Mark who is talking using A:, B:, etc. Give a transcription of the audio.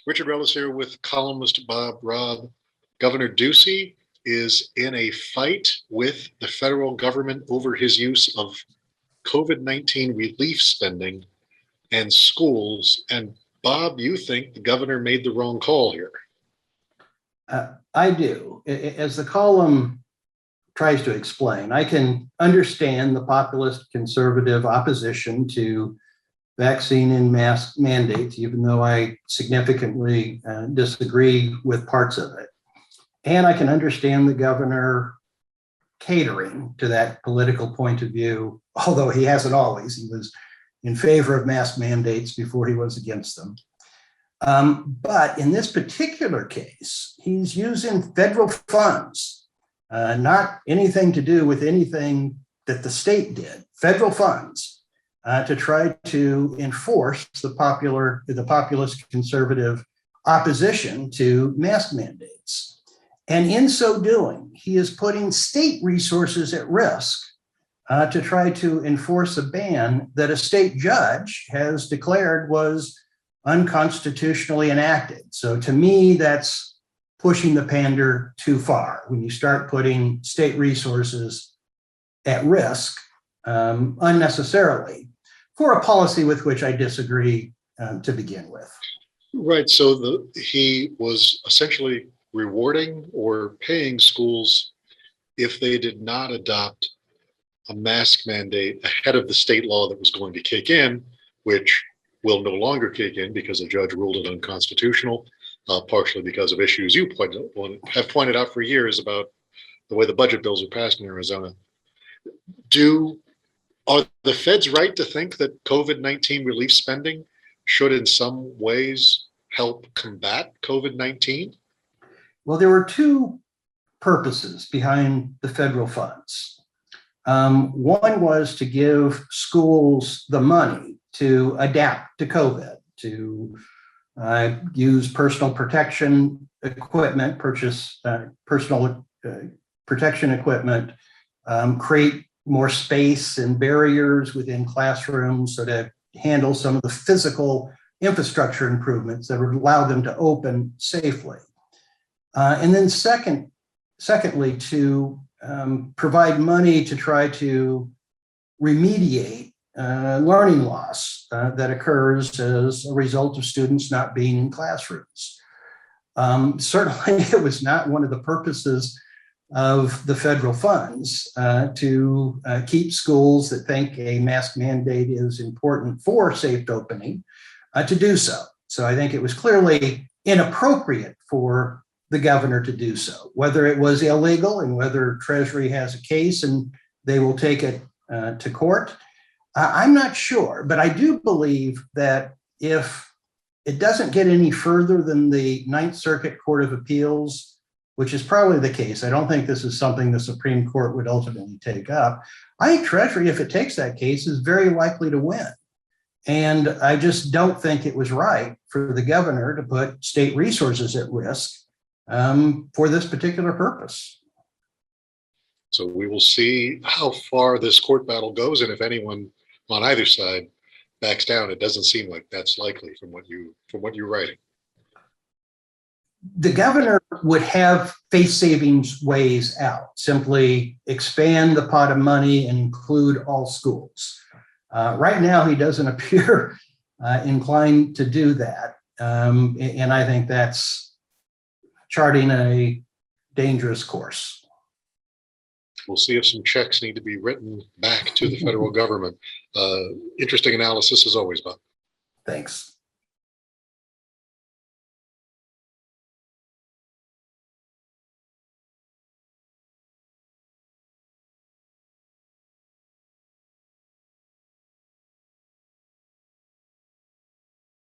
A: Richard Rellis here with columnist Bob Robb. Governor Ducey is in a fight with the federal government over his use of COVID-19 relief spending and schools. And Bob, you think the governor made the wrong call here?
B: I do. As the column tries to explain, I can understand the populist conservative opposition to vaccine and mask mandates, even though I significantly disagree with parts of it. And I can understand the governor catering to that political point of view, although he hasn't always. He was in favor of mask mandates before he was against them. But in this particular case, he's using federal funds, not anything to do with anything that the state did, federal funds, to try to enforce the populist conservative opposition to mask mandates. And in so doing, he is putting state resources at risk to try to enforce a ban that a state judge has declared was unconstitutionally enacted. So to me, that's pushing the pander too far when you start putting state resources at risk unnecessarily for a policy with which I disagree to begin with.
A: Right. So he was essentially rewarding or paying schools if they did not adopt a mask mandate ahead of the state law that was going to kick in, which will no longer kick in because a judge ruled it unconstitutional, partially because of issues you have pointed out for years about the way the budget bills are passed in Arizona. Are the feds right to think that COVID-19 relief spending should in some ways help combat COVID-19?
B: Well, there were two purposes behind the federal funds. One was to give schools the money to adapt to COVID, to use personal protection equipment, purchase personal protection equipment, create more space and barriers within classrooms so to handle some of the physical infrastructure improvements that would allow them to open safely. And then secondly, to provide money to try to remediate learning loss that occurs as a result of students not being in classrooms. Certainly, it was not one of the purposes of the federal funds to keep schools that think a mask mandate is important for safe opening to do so. So I think it was clearly inappropriate for the governor to do so. Whether it was illegal and whether Treasury has a case and they will take it to court, I'm not sure. But I do believe that if it doesn't get any further than the Ninth Circuit Court of Appeals, which is probably the case, I don't think this is something the Supreme Court would ultimately take up. I think Treasury, if it takes that case, is very likely to win. And I just don't think it was right for the governor to put state resources at risk for this particular purpose.
A: So we will see how far this court battle goes, and if anyone on either side backs down. It doesn't seem like that's likely from what you're writing.
B: The governor would have face savings ways out, simply expand the pot of money and include all schools. Right now, he doesn't appear inclined to do that. And I think that's charting a dangerous course.
A: We'll see if some checks need to be written back to the federal government. Interesting analysis as always, Bob.
B: Thanks.